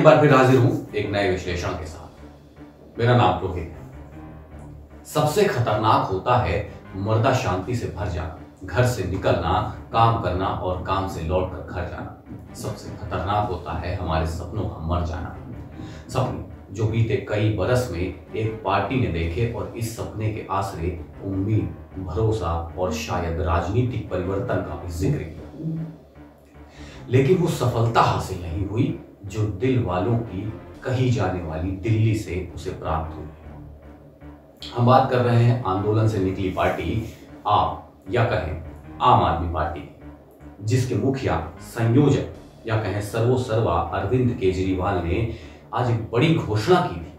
एक बार फिर हाजिर हूं एक नए विश्लेषण के साथ। मेरा नाम रोहित है। सबसे खतरनाक होता है मर्दा शांति से भर जाना, घर से निकलना, काम करना और काम से लौटकर घर जाना। सबसे खतरनाक होता है हमारे सपनों का मर जाना। सपने जो बीते कई बरस में एक पार्टी ने देखे और इस सपने के आसरे उम्मीद, भरोसा और शायद राजनीतिक परिवर्तन का भी जिक्र किया, लेकिन वो सफलता हासिल नहीं हुई जो दिल वालों की कही जाने वाली दिल्ली से उसे प्राप्त हुई। हम बात कर रहे हैं आंदोलन से निकली पार्टी आप या कहें आम आदमी पार्टी, जिसके मुखिया, संयोजक या कहें सर्वोसर्वा अरविंद केजरीवाल ने आज एक बड़ी घोषणा की थी।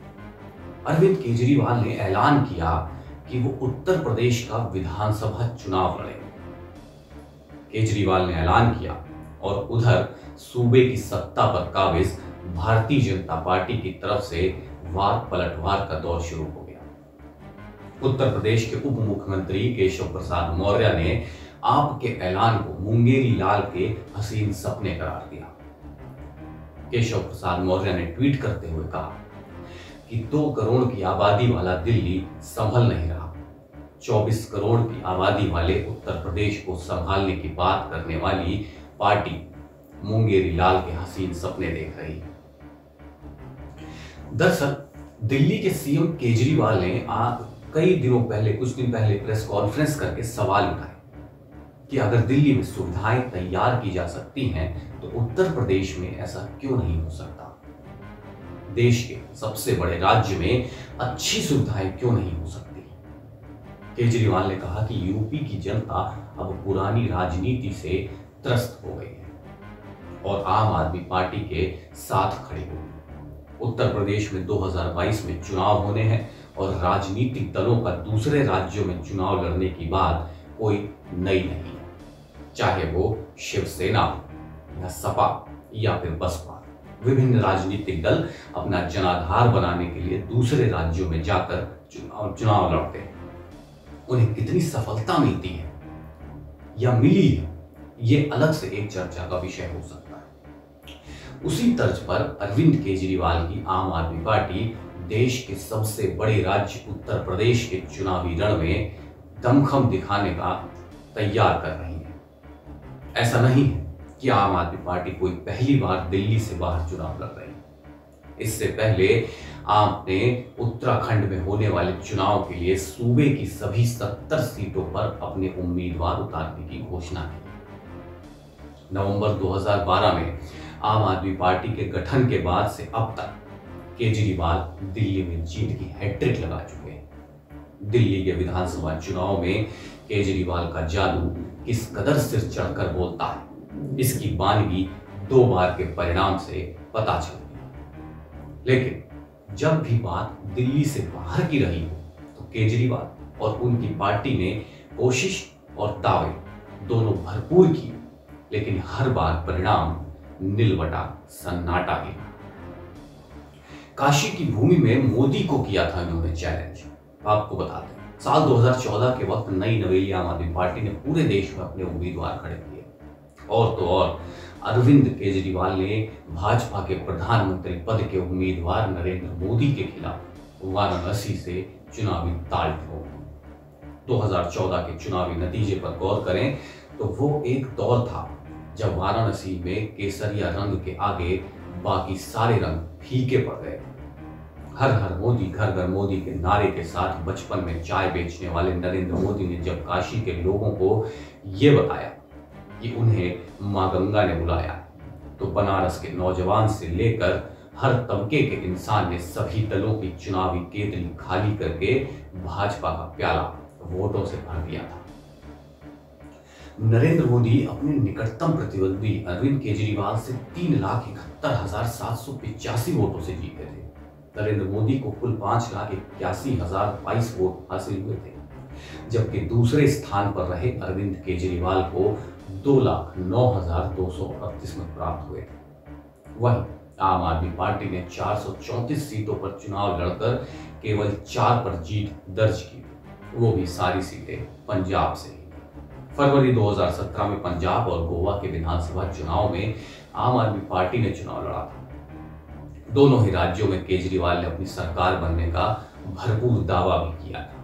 अरविंद केजरीवाल ने ऐलान किया कि वो उत्तर प्रदेश का विधानसभा चुनाव लड़ेंगे। केजरीवाल ने ऐलान किया और उधर सूबे की सत्ता पर काबिज भारतीय जनता पार्टी की तरफ से वार पलटवार का दौर शुरू हो गया। उत्तर प्रदेश के उप मुख्यमंत्री केशव प्रसाद मौर्य ने आपके ऐलान को मुंगेरी लाल के हसीन सपने करार दिया। केशव प्रसाद मौर्य ने ट्वीट करते हुए कहा कि 2 करोड़ की आबादी वाला दिल्ली संभल नहीं रहा। 24 करोड़ की आबादी वाले उत्तर प्रदेश को संभालने की बात करने वाली पार्टी मुंगेरी लाल के हसीन सपने देख रही है। दरअसल दिल्ली के सीएम केजरीवाल ने कुछ दिन पहले प्रेस कॉन्फ्रेंस करके सवाल उठाए कि अगर दिल्ली में सुविधाएं तैयार की जा सकती हैं तो उत्तर प्रदेश में ऐसा क्यों नहीं हो सकता। देश के सबसे बड़े राज्य में अच्छी सुविधाएं क्यों नहीं हो सकती। केजरीवाल ने कहा कि यूपी की जनता अब पुरानी राजनीति से त्रस्त हो गई है और आम आदमी पार्टी के साथ खड़ी होगी। उत्तर प्रदेश में 2022 में चुनाव होने हैं और राजनीतिक दलों का दूसरे राज्यों में चुनाव लड़ने की बात कोई नई नहीं है, चाहे वो शिवसेना या सपा या फिर बसपा। विभिन्न राजनीतिक दल अपना जनाधार बनाने के लिए दूसरे राज्यों में जाकर चुनाव लड़ते हैं। उन्हें कितनी सफलता मिलती है या मिली है, ये अलग से एक चर्चा का विषय हो सकता है। उसी तर्ज पर अरविंद केजरीवाल की आम आदमी पार्टी देश के सबसे बड़े राज्य उत्तर प्रदेश के चुनावी रण में दमखम दिखाने का तैयार कर रही है। ऐसा नहीं है कि आम आदमी पार्टी कोई पहली बार दिल्ली से बाहर चुनाव लड़ रही है। इससे पहले आपने उत्तराखंड में होने वाले चुनाव के लिए सूबे की सभी 70 सीटों पर अपने उम्मीदवार उतारने की घोषणा की। नवंबर 2012 में आम आदमी पार्टी के गठन के बाद से अब तक केजरीवाल दिल्ली में जीत की हैट्रिक लगा चुके हैं। दिल्ली के विधानसभा चुनाव में केजरीवाल का जादू किस कदर सिर चढ़कर बोलता है, इसकी बानगी 2 बार के परिणाम से पता चलती है। लेकिन जब भी बात दिल्ली से बाहर की रही हो तो केजरीवाल और उनकी पार्टी ने कोशिश और दावे दोनों भरपूर किए, लेकिन हर बार परिणाम निलवटा सन्नाटा ही। काशी की भूमि में मोदी को किया था इन्होंने चैलेंज। आपको बताते हैं, साल 2014 के वक्त नई नवेली आम आदमी पार्टी ने पूरे देश में अपने उम्मीदवार खड़े किए और तो और अरविंद केजरीवाल ने भाजपा के प्रधानमंत्री पद के उम्मीदवार नरेंद्र मोदी के खिलाफ वाराणसी से चुनावी ताल ठोक। 2014 के चुनावी नतीजे पर गौर करें तो वो एक दौर था जब वाराणसी में केसरिया रंग के आगे बाकी सारे रंग फीके पड़ गए। हर हर मोदी, घर घर मोदी के नारे के साथ बचपन में चाय बेचने वाले नरेंद्र मोदी ने जब काशी के लोगों को ये बताया कि उन्हें मां गंगा ने बुलाया, तो बनारस के नौजवान से लेकर हर तबके के इंसान ने सभी दलों की चुनावी केतली खाली करके भाजपा का प्याला वोटों से भर दिया था। नरेंद्र मोदी अपने निकटतम प्रतिद्वंदी अरविंद केजरीवाल से 3,71,785 वोटों से जीते थे। नरेंद्र मोदी को कुल 5,81,022 वोट हासिल हुए थे, जबकि दूसरे स्थान पर रहे अरविंद केजरीवाल को 2,09,238 मत प्राप्त हुए थे। वहीं आम आदमी पार्टी ने 434 सीटों पर चुनाव लड़कर केवल 4 पर जीत दर्ज की, वो भी सारी सीटें पंजाब से ही। फरवरी 2017 में पंजाब और गोवा के विधानसभा चुनाव में आम आदमी पार्टी ने चुनाव लड़ा था। दोनों ही राज्यों में केजरीवाल ने अपनी सरकार बनने का भरपूर दावा भी किया था,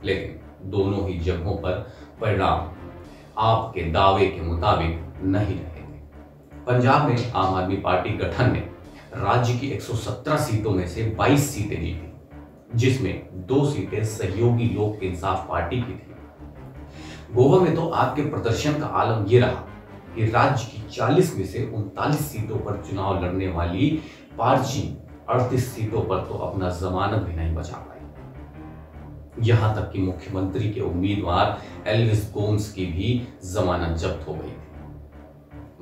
लेकिन दोनों ही जगहों पर परिणाम आपके दावे के मुताबिक नहीं रहे थे। पंजाब में आम आदमी पार्टी गठन ने राज्य की 117 सीटों में से 22 सीटें जीती, जिसमें 2 सीटें सहयोगी लोक इंसाफ पार्टी की थी। गोवा में तो आपके प्रदर्शन का आलम यह रहा कि राज्य की 40 में से 39 सीटों पर चुनाव लड़ने वाली पार्टी 38 सीटों पर तो अपना जमानत भी नहीं बचा पाई। यहां तक कि मुख्यमंत्री के उम्मीदवार एल्विस गोम्स की भी जमानत जब्त हो गई थी।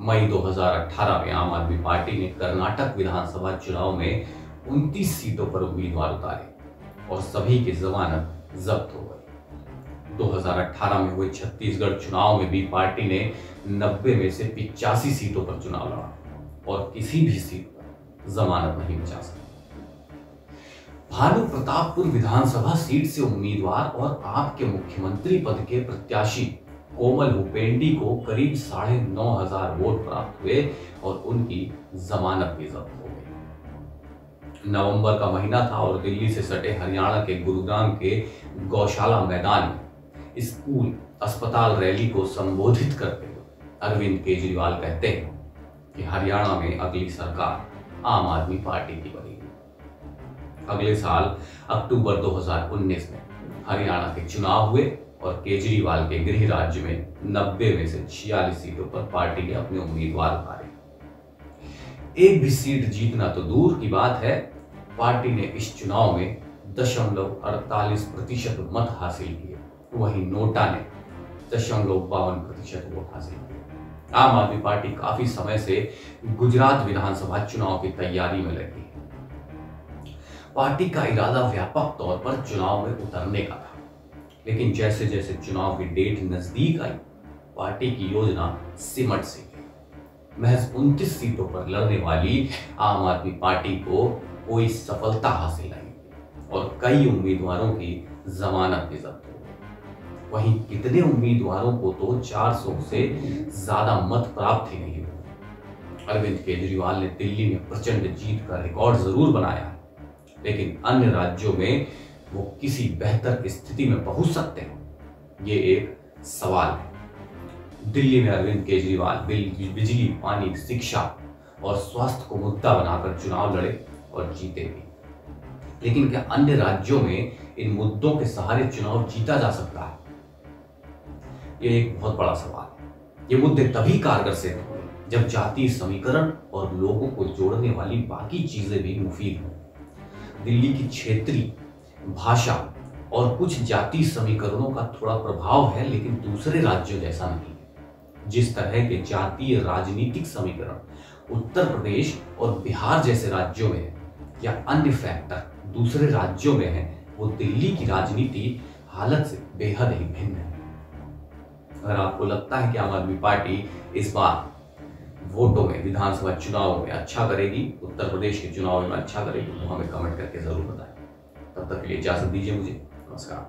मई 2018 में आम आदमी पार्टी ने कर्नाटक विधानसभा चुनाव में 29 सीटों पर उम्मीदवार उतारे और सभी की जमानत जब्त हो गई। 2018 में हुए छत्तीसगढ़ चुनाव में भी पार्टी ने 90 में से 85 सीटों पर चुनाव लड़ा और किसी भी सीट पर जमानत नहीं बचा सकी। भानु प्रतापपुर विधानसभा सीट से उम्मीदवार और आपके मुख्यमंत्री पद के प्रत्याशी कोमल हुपेंडी को करीब 9,500 वोट प्राप्त हुए और उनकी जमानत भी जब्त हो गई। नवंबर का महीना था और दिल्ली से सटे हरियाणा के गुरुग्राम के गौशाला मैदान में स्कूल अस्पताल रैली को संबोधित करते हुए अरविंद केजरीवाल कहते हैं कि हरियाणा में अगली सरकार आम आदमी पार्टी की बनेगी। अगले साल अक्टूबर 2019 में हरियाणा के चुनाव हुए और केजरीवाल के गृह राज्य में 90 में से 46 सीटों पर पार्टी ने अपने उम्मीदवार उतारे। एक भी सीट जीतना तो दूर की बात है, पार्टी ने इस चुनाव में 0.48% मत हासिल किए, वहीं नोटा ने 0.52% वोट हासिल किए। आम आदमी पार्टी काफी समय से गुजरात विधानसभा चुनाव की तैयारी में लगी है। पार्टी का इरादा व्यापक तौर पर चुनाव में उतरने का था, लेकिन जैसे जैसे चुनाव की डेट नजदीक आई, पार्टी की योजना सिमट सी गई। महज 29 सीटों पर लड़ने वाली आम आदमी पार्टी को कोई सफलता हासिल नहीं और कई उम्मीदवारों की जमानत भी जब्त हो गई। वहीं कितने उम्मीदवारों को तो 400 से ज्यादा मत प्राप्त ही नहीं हुए। अरविंद केजरीवाल ने दिल्ली में प्रचंड जीत का रिकॉर्ड जरूर बनाया, लेकिन अन्य राज्यों में वो किसी बेहतर स्थिति में पहुंच सकते हैं, ये एक सवाल है। दिल्ली में अरविंद केजरीवाल बिजली, पानी, शिक्षा और स्वास्थ्य को मुद्दा बनाकर चुनाव लड़े और जीते भी, लेकिन क्या अन्य राज्यों में इन मुद्दों के सहारे चुनाव जीता जा सकता है? ये एक बहुत बड़ा सवाल है। ये मुद्दे तभी कारगर सिद्ध हुए जब जातीय समीकरण और लोगों को जोड़ने वाली बाकी चीजें भी मुफीद हों। दिल्ली की क्षेत्रीय भाषा और कुछ जातीय समीकरणों का थोड़ा प्रभाव है, लेकिन दूसरे राज्यों जैसा नहीं है। जिस तरह के जातीय राजनीतिक समीकरण उत्तर प्रदेश और बिहार जैसे राज्यों में है या अन्य फैक्टर दूसरे राज्यों में है, वो दिल्ली की राजनीति हालत से बेहद ही भिन्न है। अगर आपको लगता है कि आम आदमी पार्टी इस बार वोटों में विधानसभा चुनाव में अच्छा करेगी, उत्तर प्रदेश के चुनाव में अच्छा करेगी, तो हमें कमेंट करके जरूर बताएं। तब तक के लिए इजाजत दीजिए मुझे। नमस्कार।